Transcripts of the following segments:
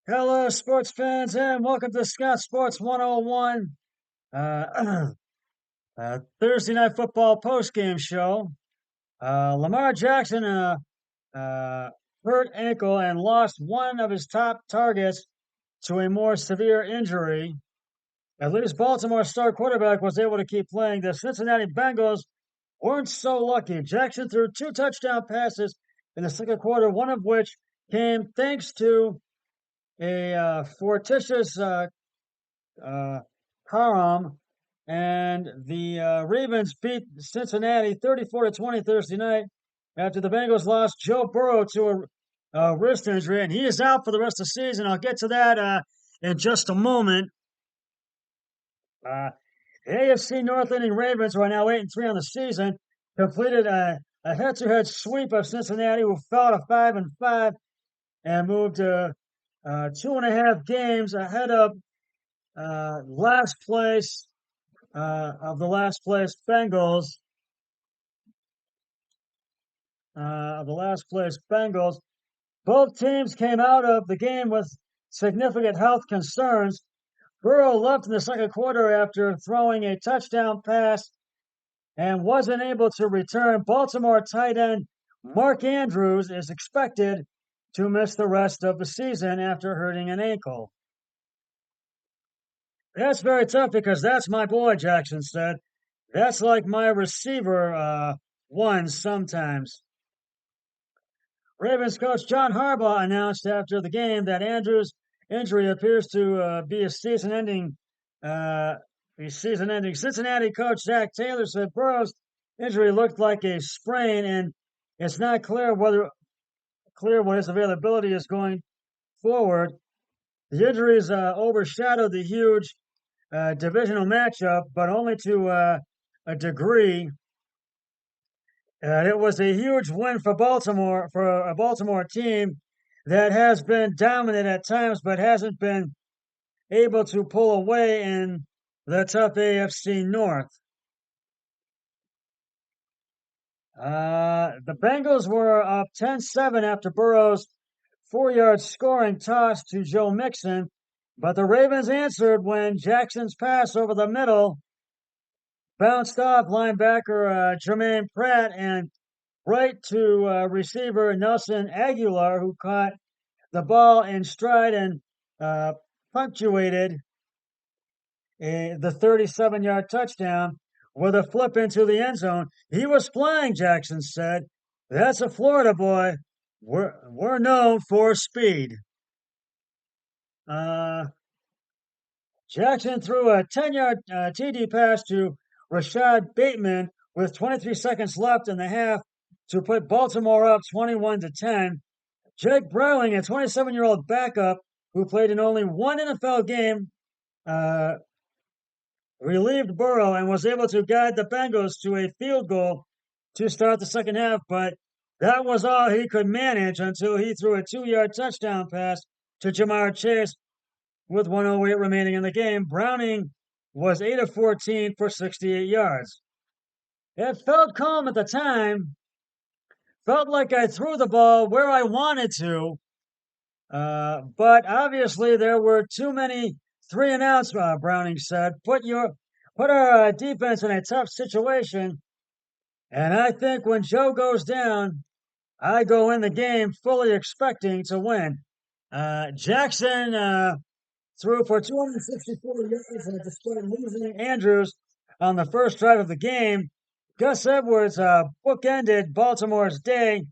Hello, sports fans, and welcome to Scott Sports 101, Thursday Night Football postgame show. Lamar Jackson uh, hurt ankle and lost one of his top targets to a more severe injury. At least Baltimore's star quarterback was able to keep playing. The Cincinnati Bengals weren't so lucky. Jackson threw two touchdown passes in the second quarter, one of which came thanks to a fortuitous uh, Karam, and the Ravens beat Cincinnati 34 to 20 Thursday night after the Bengals lost Joe Burrow to a wrist injury, and he is out for the rest of the season. I'll get to that in just a moment. Uh, the AFC North inning Ravens, who are now 8-3 on the season, completed a head-to-head sweep of Cincinnati, who fell to 5-5 and moved to 2.5 games ahead of last place of the last place Bengals. Of the last place Bengals. Both teams came out of the game with significant health concerns. Burrow left in the second quarter after throwing a touchdown pass and wasn't able to return. Baltimore tight end Mark Andrews is expected to miss the rest of the season after hurting an ankle. That's very tough because that's my boy, Jackson said. That's like my receiver one sometimes. Ravens coach John Harbaugh announced after the game that Andrews' injury appears to be a season-ending. Cincinnati coach Zach Taylor said Burrow's injury looked like a sprain, and it's not clear what his availability is going forward. The injuries overshadowed the huge divisional matchup, but only to a degree. It was a huge win for Baltimore, for a Baltimore team that has been dominant at times, but hasn't been able to pull away in the tough AFC North. The Bengals were up 10-7 after Burrow's 4-yard scoring toss to Joe Mixon, but the Ravens answered when Jackson's pass over the middle bounced off linebacker Jermaine Pratt and right to receiver Nelson Aguilar, who caught the ball in stride and uh, punctuated the 37-yard touchdown with a flip into the end zone. He was flying, Jackson said. That's a Florida boy. We're known for speed. Uh, Jackson threw a 10-yard TD pass to Rashad Bateman with 23 seconds left in the half to put Baltimore up 21-10. Jake Browning, a 27-year-old backup who played in only one NFL game, uh, relieved Burrow and was able to guide the Bengals to a field goal to start the second half, but that was all he could manage until he threw a 2-yard touchdown pass to Jamar Chase with 108 remaining in the game. Browning was 8 of 14 for 68 yards. It felt calm at the time, felt like I threw the ball where I wanted to, but obviously there were too many 3-and-outs, Browning said. Put our defense in a tough situation, and I think when Joe goes down, I go in the game fully expecting to win. Jackson threw for 264 yards despite losing Andrews on the first drive of the game. Gus Edwards bookended Baltimore's day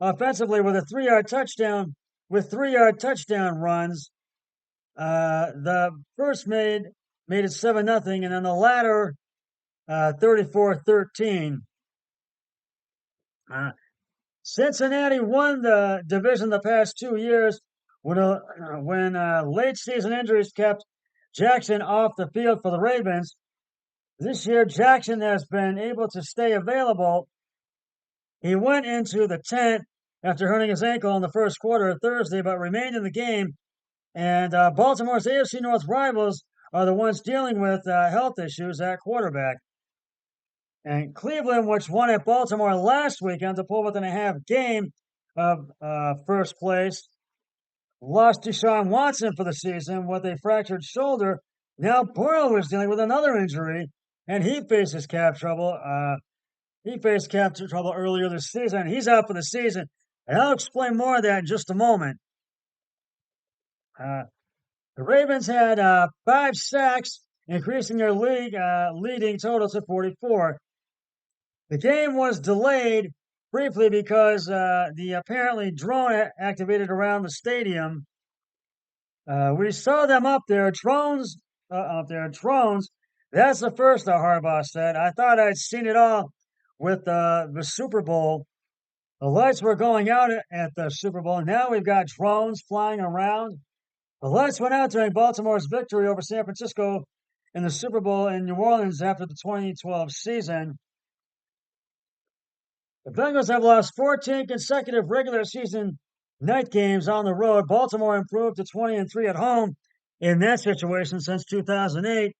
offensively with a 3-yard touchdown with 3-yard touchdown runs. The first made it 7-0, and then the latter 34-13. Cincinnati won the division the past 2 years when late season injuries kept Jackson off the field for the Ravens. This year, Jackson has been able to stay available. He went into the tent after hurting his ankle in the first quarter Thursday, but remained in the game. And Baltimore's AFC North rivals are the ones dealing with health issues at quarterback. And Cleveland, which won at Baltimore last weekend to pull within a half game of first place, lost Deshaun Watson for the season with a fractured shoulder. Now Burrow is dealing with another injury, and he faces cap trouble. He faced cap trouble earlier this season. He's out for the season, and I'll explain more of that in just a moment. Uh, the Ravens had 5 sacks, increasing their league leading total to 44. The game was delayed briefly because the apparently drone activated around the stadium. We saw them up there, drones. That's the first, Harbaugh said. I thought I'd seen it all with the Super Bowl. The lights were going out at the Super Bowl. Now we've got drones flying around. The lights went out during Baltimore's victory over San Francisco in the Super Bowl in New Orleans after the 2012 season. The Bengals have lost 14 consecutive regular season night games on the road. Baltimore improved to 20-3 at home in that situation since 2008.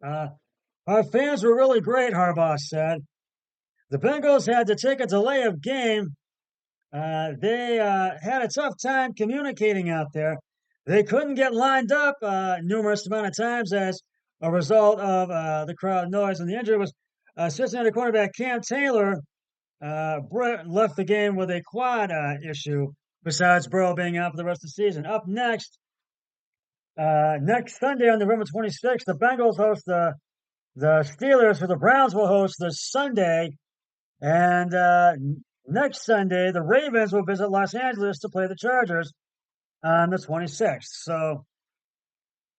Our fans were really great, Harbaugh said. The Bengals had to take a delay of game. They had a tough time communicating out there. They couldn't get lined up numerous amount of times as a result of the crowd noise, and the injury was Cincinnati quarterback Cam Taylor left the game with a quad issue, besides Burrow being out for the rest of the season. Up next Sunday on November 26th, the Bengals host the Steelers, who the Browns will host this Sunday. And next Sunday, the Ravens will visit Los Angeles to play the Chargers on the 26th. So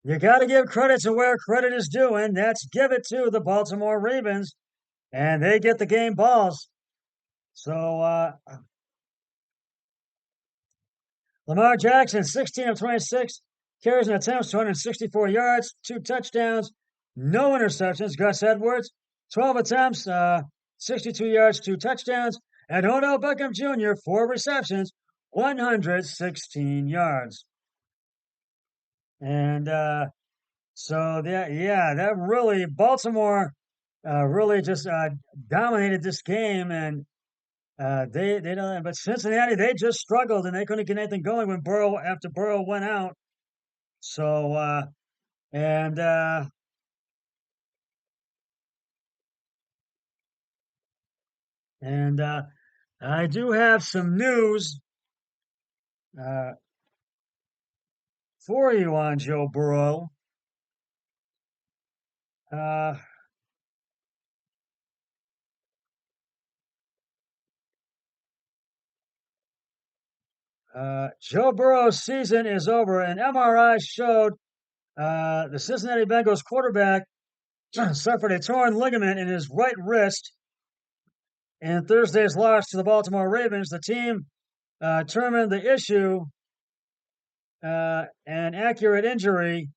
you got to give credit to where credit is due, and that's give it to the Baltimore Ravens, and they get the game balls. So Lamar Jackson, 16 of 26, carries and attempts, 264 yards, 2 touchdowns, no interceptions. Gus Edwards, 12 attempts, 62 yards, 2 touchdowns. And Odell Beckham Jr., 4 receptions, 116 yards. And that really, Baltimore really just dominated this game. And they don't, but Cincinnati, they just struggled and they couldn't get anything going after Burrow went out. So, and I do have some news for you on Joe Burrow. Joe Burrow's season is over. An MRI showed the Cincinnati Bengals quarterback suffered a torn ligament in his right wrist in Thursday's loss to the Baltimore Ravens. The team determined the issue an acute injury,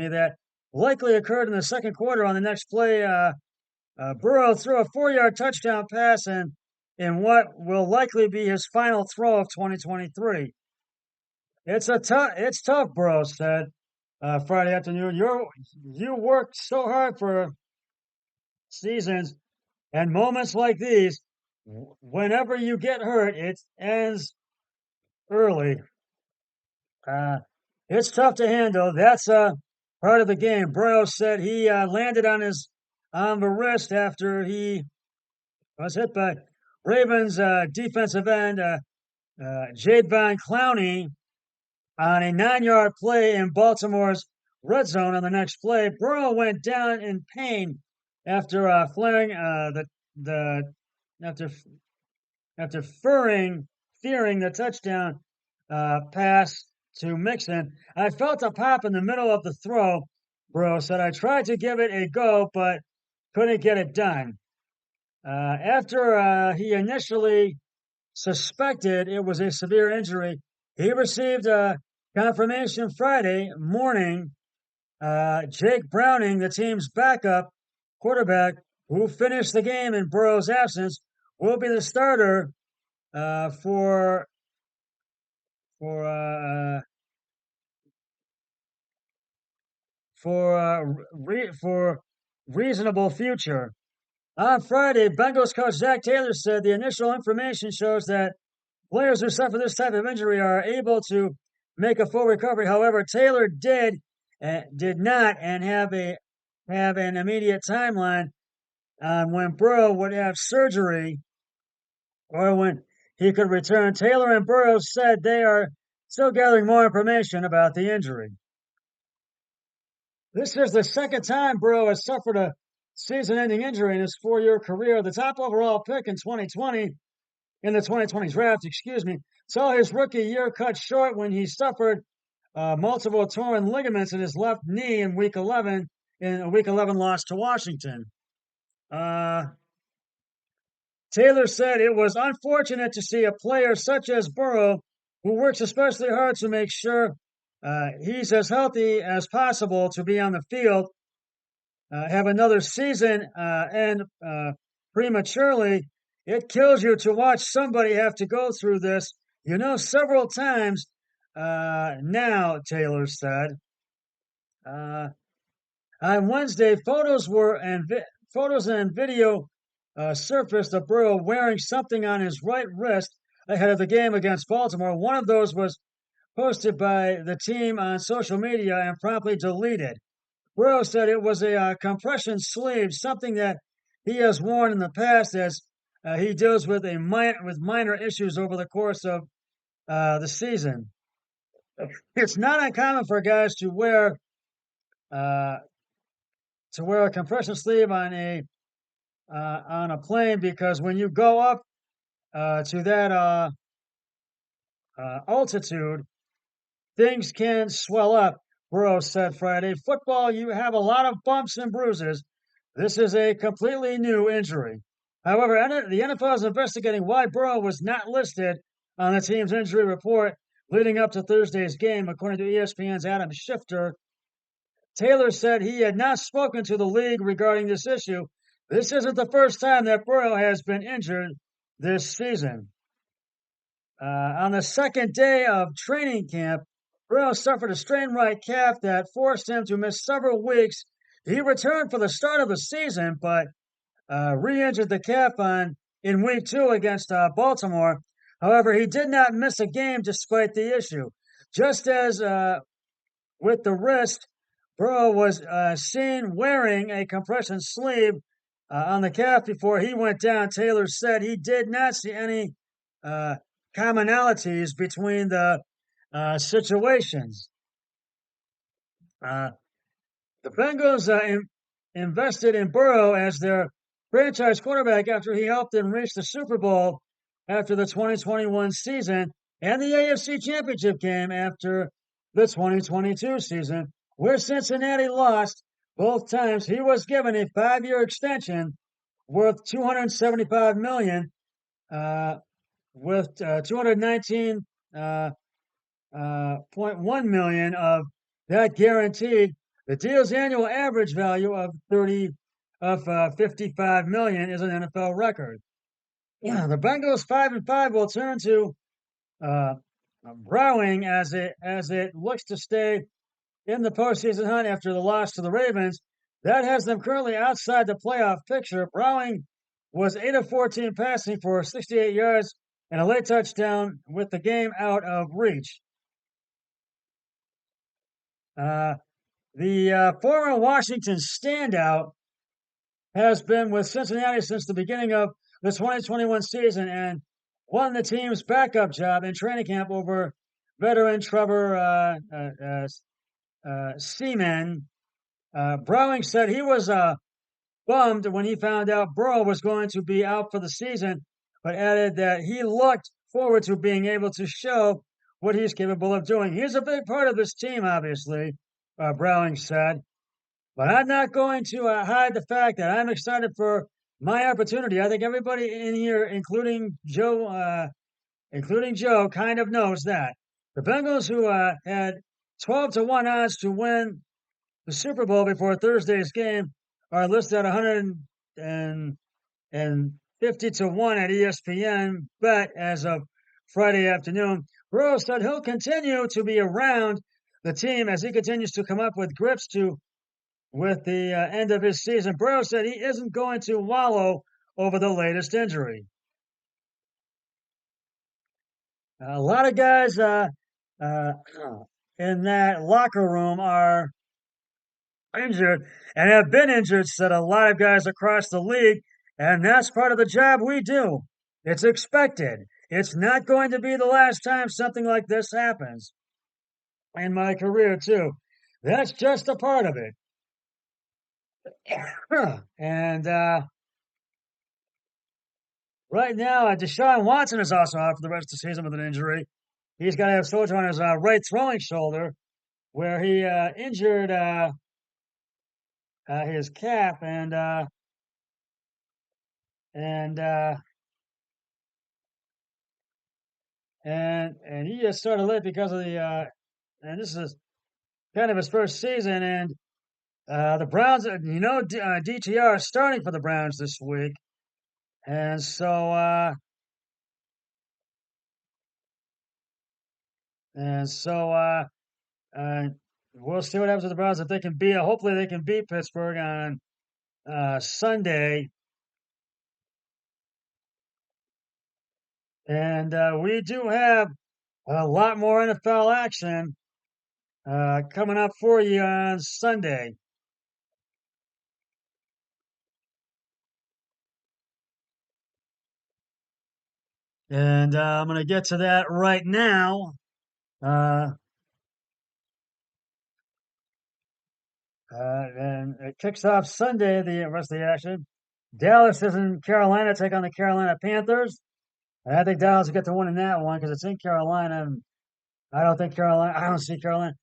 that likely occurred in the second quarter. On the next play, Burrow threw a 4-yard touchdown pass in what will likely be his final throw of 2023. It's tough, Burrow said Friday afternoon. You worked so hard for seasons, and moments like these, whenever you get hurt, it ends early. It's tough to handle. That's part of the game. Burrow said he landed on the wrist after he was hit by Ravens defensive end Jadeveon Clowney on a 9-yard play in Baltimore's red zone. On the next play, Burrow went down in pain after after fearing the touchdown pass to Mixon. I felt a pop in the middle of the throw. Burrow said, I tried to give it a go, but couldn't get it done. After he initially suspected it was a severe injury, he received confirmation Friday morning. Jake Browning, the team's backup quarterback, who finished the game in Burrow's absence, will be the starter for reasonable future. On Friday, Bengals coach Zach Taylor said the initial information shows that Players who suffer this type of injury are able to make a full recovery. However, Taylor did not, and have an immediate timeline on when Burrow would have surgery or when he could return. Taylor and Burrow said they are still gathering more information about the injury. This is the second time Burrow has suffered a season-ending injury in his 4-year career. The top overall pick in 2020 in the 2020 draft, saw his rookie year cut short when he suffered multiple torn ligaments in his left knee in Week 11 in a Week 11 loss to Washington. Taylor said it was unfortunate to see a player such as Burrow, who works especially hard to make sure he's as healthy as possible to be on the field, have another season end prematurely. It kills you to watch somebody have to go through this, several times now, Taylor said. On Wednesday, photos and video surfaced of Burrow wearing something on his right wrist ahead of the game against Baltimore. One of those was posted by the team on social media and promptly deleted. Burrow said it was a compression sleeve, something that he has worn in the past as he deals with minor issues over the course of the season. It's not uncommon for guys uh, to wear a compression sleeve on a plane because when you go up to that altitude, things can swell up. Burrow said Friday. Football, you have a lot of bumps and bruises. This is a completely new injury. However, the NFL is investigating why Burrow was not listed on the team's injury report leading up to Thursday's game, according to ESPN's Adam Schefter. Taylor said he had not spoken to the league regarding this issue. This isn't the first time that Burrow has been injured this season. On the second day of training camp, Burrow suffered a strained right calf that forced him to miss several weeks. He returned for the start of the season, but re-injured the calf in week 2 against Baltimore. However, he did not miss a game despite the issue. Just as with the wrist, Burrow was seen wearing a compression sleeve on the calf before he went down. Taylor said he did not see any commonalities between the situations. The Bengals invested in Burrow as their franchise quarterback after he helped them reach the Super Bowl after the 2021 season and the AFC Championship game after the 2022 season, where Cincinnati lost both times. He was given a 5-year extension worth $275 million, with 219 $0.1 million of that guaranteed. The deal's annual average value of 55 million is an NFL record. Yeah, the Bengals 5-5 will turn to Browning as it looks to stay in the postseason hunt after the loss to the Ravens. That has them currently outside the playoff picture. Browning was 8 of 14 passing for 68 yards and a late touchdown with the game out of reach. The former Washington standout has been with Cincinnati since the beginning of the 2021 season and won the team's backup job in training camp over veteran Trevor Seaman. Browning said he was bummed when he found out Burrow was going to be out for the season, but added that he looked forward to being able to show what he's capable of doing. He's a big part of this team, obviously, Browning said. But I'm not going to hide the fact that I'm excited for my opportunity. I think everybody in here, including Joe, kind of knows that. The Bengals, who had 12-1 odds to win the Super Bowl before Thursday's game, are listed at 150-1 at ESPN bet as of Friday afternoon. Burrow said he'll continue to be around the team as he continues to come up with grips with the end of his season. Burrow said he isn't going to wallow over the latest injury. A lot of guys uh, in that locker room are injured and have been injured, said a lot of guys across the league, and that's part of the job we do. It's expected. It's not going to be the last time something like this happens in my career, too. That's just a part of it. and right now, Deshaun Watson is also out for the rest of the season with an injury. He's got to have surgery on his right throwing shoulder, where he injured his calf, and and he just started late because of the and this is kind of his first season, and the Browns, DTR is starting for the Browns this week, and so uh, we'll see what happens with the Browns if they can beat. Hopefully, they can beat Pittsburgh on Sunday, and we do have a lot more NFL action coming up for you on Sunday. And I'm going to get to that right now. Uh, and it kicks off Sunday, the rest of the action. Dallas is in Carolina, take on the Carolina Panthers. And I think Dallas will get the win in that one because it's in Carolina. And I don't see Carolina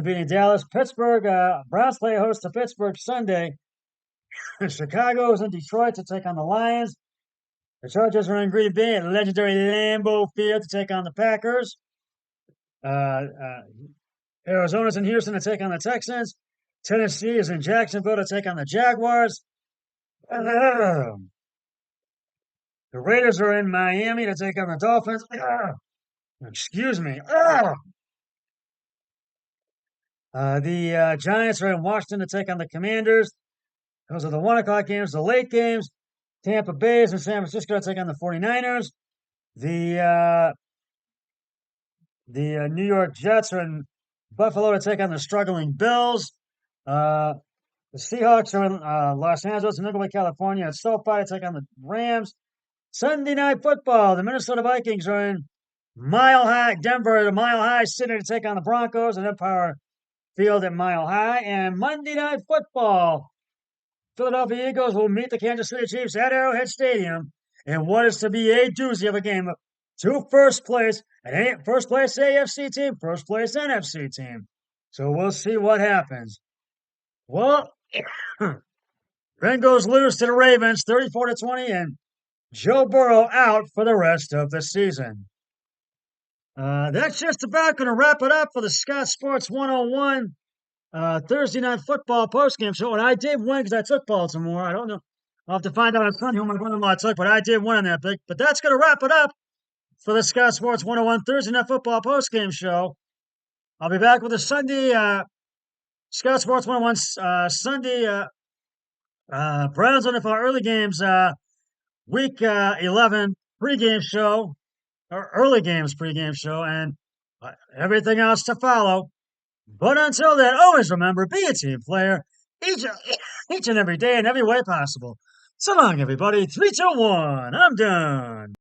beating Dallas. Pittsburgh, Browns play host to Pittsburgh Sunday. Chicago is in Detroit to take on the Lions. The Chargers are in Green Bay at legendary Lambeau Field to take on the Packers. Uh, uh, Arizona's in Houston to take on the Texans. Tennessee is in Jacksonville to take on the Jaguars. The Raiders are in Miami to take on the Dolphins. Excuse me. The Giants are in Washington to take on the Commanders. Those are the 1 o'clock games. The late games, Tampa Bay is in San Francisco to take on the 49ers. The uh, the New York Jets are in Buffalo to take on the struggling Bills. Uh, the Seahawks are in Los Angeles and Inglewood, California at SoFi to take on the Rams. Sunday Night Football, the Minnesota Vikings are in Mile High, Denver, the Mile High City to take on the Broncos and Empire Field at Mile High. And Monday Night Football, Philadelphia Eagles will meet the Kansas City Chiefs at Arrowhead Stadium in what is to be a doozy of a game. To first place AFC team, first place NFC team. So we'll see what happens. Well, Bengals lose to the Ravens 34-20, and Joe Burrow out for the rest of the season. That's just about going to wrap it up for the Scott Sports 101 Thursday Night Football postgame show. And I did win because I took Baltimore. I don't know. I'll have to find out on Sunday who my brother-in-law took, but I did win on that pick. But that's going to wrap it up for the Scott Sports 101 Thursday Night Football postgame show. I'll be back with a Sunday Scott Sports 101 Sunday Browns NFL early games week 11 pregame show, or early games pregame show, and everything else to follow. But until then, always remember, be a team player each, each and every day in every way possible. So long, everybody. 3, 2, 1. I'm done.